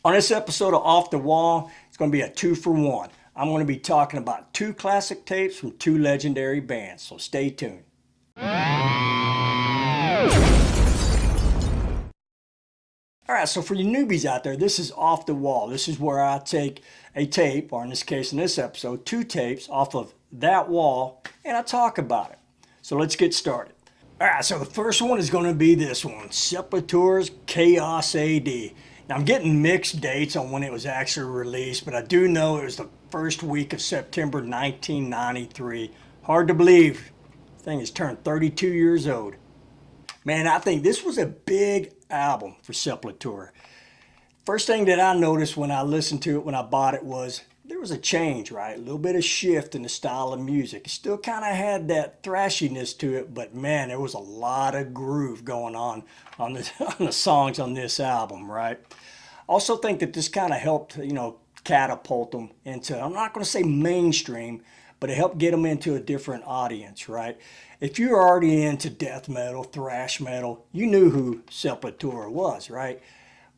On this episode of Off the Wall, it's going to be a 2-for-1. I'm going to be talking about two classic tapes from two legendary bands, so stay tuned. All right, so for you newbies out there, this is Off the Wall. This is where I take a tape, or in this case, in this episode, two tapes off of that wall, and I talk about it. So let's get started. All right, so the first one is going to be this one, Sepultura's Chaos AD. Now, I'm getting mixed dates on when it was actually released, but I do know it was the first week of September 1993. Hard to believe. The thing has turned 32 years old. Man, I think this was a big album for Sepultura. First thing that I noticed when I listened to it, when I bought it, was there was a change, right? A little bit of shift in the style of music. It still kind of had that thrashiness to it, but man, there was a lot of groove going on the, on the songs on this album, right? Also think that this kind of helped, catapult them into, I'm not going to say mainstream, but it helped get them into a different audience, right? If you're already into death metal, thrash metal, you knew who Sepultura was, right?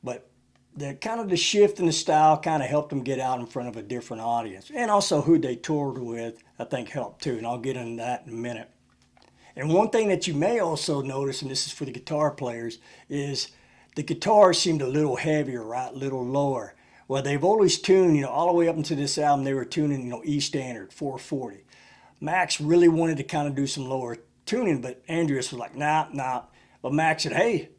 But the shift in the style kind of helped them get out in front of a different audience. And also who they toured with, I think helped too, and I'll get into that in a minute. And one thing that you may also notice, and this is for the guitar players, is the guitars seemed a little heavier, right? A little lower. Well, they've always tuned, all the way up into this album, they were tuning, E standard, 440. Max really wanted to kind of do some lower tuning, but Andreas was like, nah. But Max said, hey,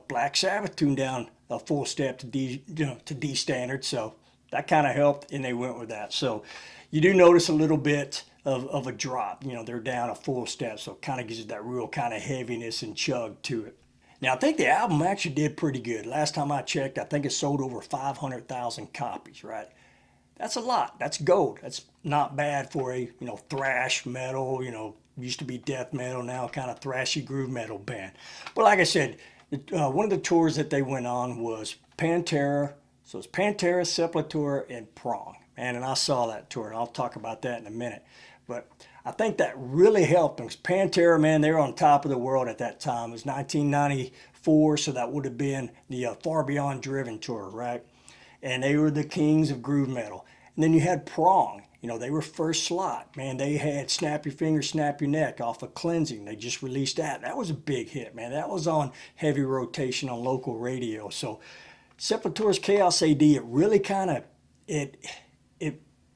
Black Sabbath tuned down a full step to D standard, so that kind of helped, and they went with that. So you do notice a little bit of a drop. They're down a full step, so it kind of gives it that real kind of heaviness and chug to it. Now, I think the album actually did pretty good. Last time I checked, I think it sold over 500,000 copies, right? That's a lot. That's gold. That's not bad for a, thrash metal, used to be death metal, now kind of thrashy groove metal band. But like I said, one of the tours that they went on was Pantera. So it's Pantera, Sepultura, and Prong. Man, and I saw that tour, and I'll talk about that in a minute. But I think that really helped them. Pantera, man, they were on top of the world at that time. It was 1994, so that would have been the Far Beyond Driven tour, right? And they were the kings of groove metal. And then you had Prong. They were first slot. Man, they had Snap Your Finger, Snap Your Neck off of Cleansing. They just released that. That was a big hit, man. That was on heavy rotation on local radio. So Sepultura's Chaos AD, it really kind of, it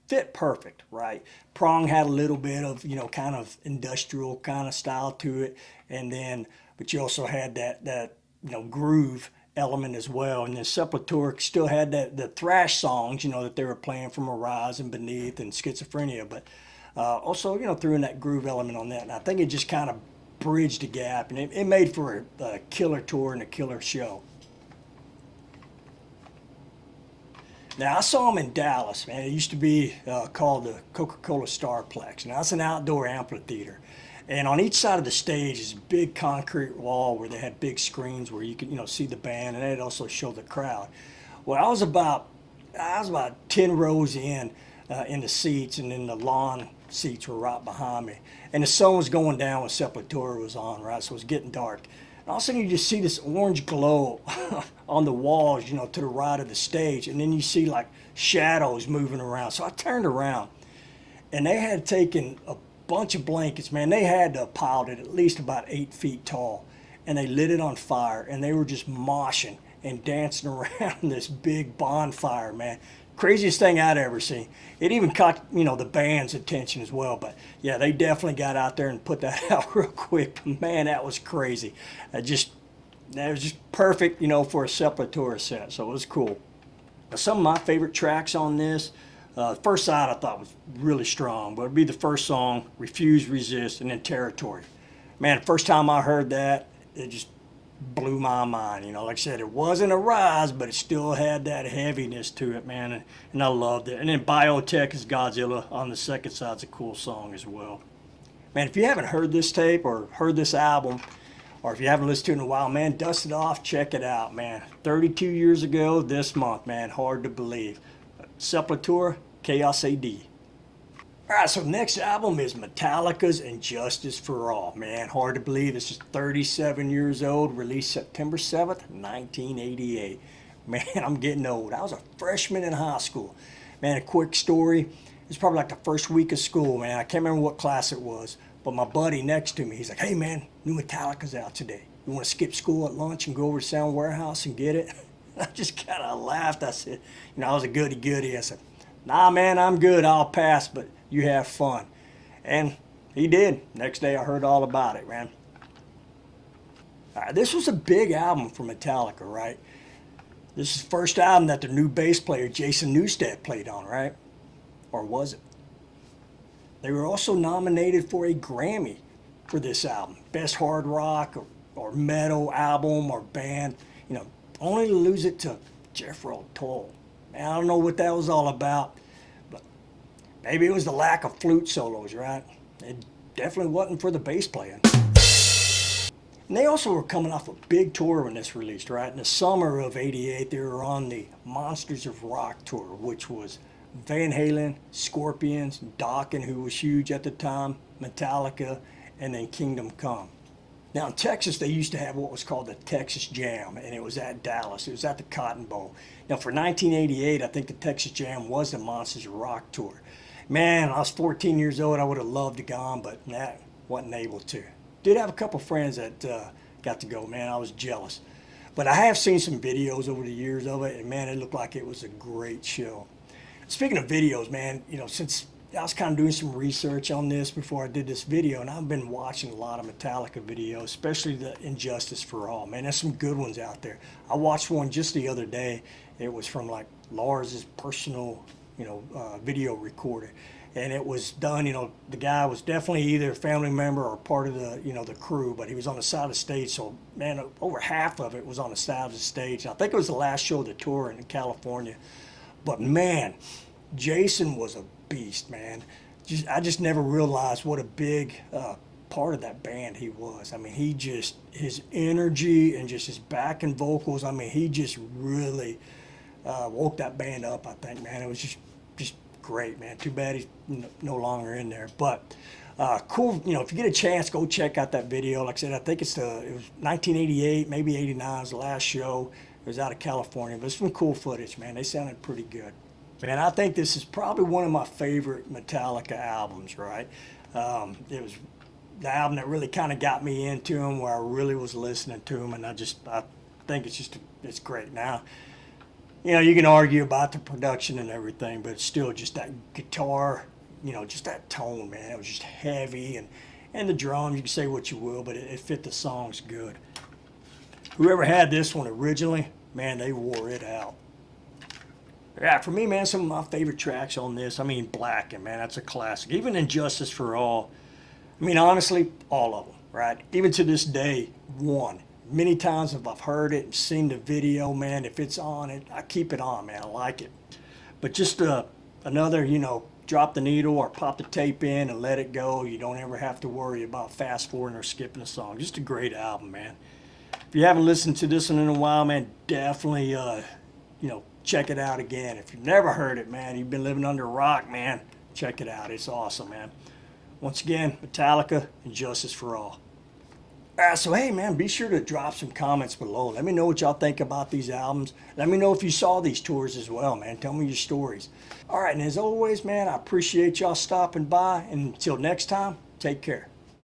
fit perfect, right? Prong had a little bit of, kind of industrial kind of style to it. And then, but you also had that groove element as well. And then Sepultura still had the thrash songs, that they were playing from Arise and Beneath and Schizophrenia, but also, threw in that groove element on that. And I think it just kind of bridged the gap, and it made for a killer tour and a killer show. Now, I saw them in Dallas, man. It used to be called the Coca-Cola Starplex. Now, that's an outdoor amphitheater. And on each side of the stage is a big concrete wall where they had big screens where you could, see the band, and they'd also show the crowd. Well, I was about 10 rows in the seats, and then the lawn seats were right behind me. And the sun was going down when Sepultura was on, right? So it was getting dark. And all of a sudden you just see this orange glow on the walls, to the right of the stage. And then you see like shadows moving around. So I turned around, and they had taken a bunch of blankets, man. They had to have piled it at least about 8 feet tall, and they lit it on fire, and they were just moshing and dancing around this big bonfire, man. Craziest thing I'd ever seen. It even caught, the band's attention as well, but yeah, they definitely got out there and put that out real quick. Man, that was crazy. That was just perfect, for a Sepultura set, so it was cool. Now, some of my favorite tracks on this, first side I thought was really strong, but it'd be the first song, Refuse, Resist, and then Territory. Man, the first time I heard that, it just blew my mind. Like I said, it wasn't a rise, but it still had that heaviness to it, man, and I loved it. And then Biotech is Godzilla on the second side's a cool song as well. Man, if you haven't heard this tape or heard this album, or if you haven't listened to it in a while, man, dust it off, check it out, man. 32 years ago this month, man, hard to believe. Sepultura, Chaos AD. All right, so next album is Metallica's And Justice for All. Man, hard to believe this is 37 years old, released September 7th, 1988. Man, I'm getting old. I was a freshman in high school. Man, a quick story. It's probably like the first week of school, man. I can't remember what class it was, but my buddy next to me, he's like, hey, man, new Metallica's out today. You want to skip school at lunch and go over to Sound Warehouse and get it? I just kind of laughed. I said, I was a goody-goody. I said, nah, man, I'm good. I'll pass, but you have fun. And he did. Next day, I heard all about it, man. All right, this was a big album for Metallica, right? This is the first album that their new bass player, Jason Newsted, played on, right? Or was it? They were also nominated for a Grammy for this album. Best hard rock or metal album or band. Only to lose it to Jethro Tull. Man, I don't know what that was all about, but maybe it was the lack of flute solos, right? It definitely wasn't for the bass playing. And they also were coming off a big tour when this released, right? In the summer of '88, they were on the Monsters of Rock tour, which was Van Halen, Scorpions, Dokken, who was huge at the time, Metallica, and then Kingdom Come. Now in Texas, they used to have what was called the Texas Jam, and it was at Dallas. It was at the Cotton Bowl. Now for 1988, I think the Texas Jam was the Monsters of Rock tour. Man, I was 14 years old. I would have loved to gone, but wasn't able to. Did have a couple friends that got to go. Man, I was jealous. But I have seen some videos over the years of it, and man, it looked like it was a great show. Speaking of videos, man, since I was kind of doing some research on this before I did this video, and I've been watching a lot of Metallica videos, especially the Injustice for All. Man, there's some good ones out there. I watched one just the other day. It was from like Lars's personal, video recorder. And it was done, the guy was definitely either a family member or part of the, the crew, but he was on the side of the stage. So, man, over half of it was on the side of the stage. I think it was the last show of the tour in California. But, man, Jason was a beast, man. I just never realized what a big part of that band he was. I mean, his energy and just his backing vocals, I mean, he just really woke that band up, I think, man. It was just great, man. Too bad he's no longer in there. But cool, if you get a chance, go check out that video. Like I said, I think it was 1988, maybe 89 was the last show. It was out of California, but it's some cool footage, man. They sounded pretty good. Man, I think this is probably one of my favorite Metallica albums, right? It was the album that really kind of got me into them, where I really was listening to them, and I think it's great. Now, you can argue about the production and everything, but it's still just that guitar, just that tone, man. It was just heavy, and the drums, you can say what you will, but it fit the songs good. Whoever had this one originally, man, they wore it out. Yeah, for me, man, some of my favorite tracks on this, Blackened, man, that's a classic. Even Injustice for All, honestly, all of them, right? Even to this day, one. Many times if I've heard it and seen the video, man, if it's on it, I keep it on, man. I like it. But just another, drop the needle or pop the tape in and let it go. You don't ever have to worry about fast forwarding or skipping a song. Just a great album, man. If you haven't listened to this one in a while, man, definitely, check it out again. If you've never heard it, man, you've been living under a rock, man, check it out. It's awesome, man. Once again, Metallica and Justice for All. So, hey, man, be sure to drop some comments below. Let me know what y'all think about these albums. Let me know if you saw these tours as well, man. Tell me your stories. All right, and as always, man, I appreciate y'all stopping by. And until next time, take care.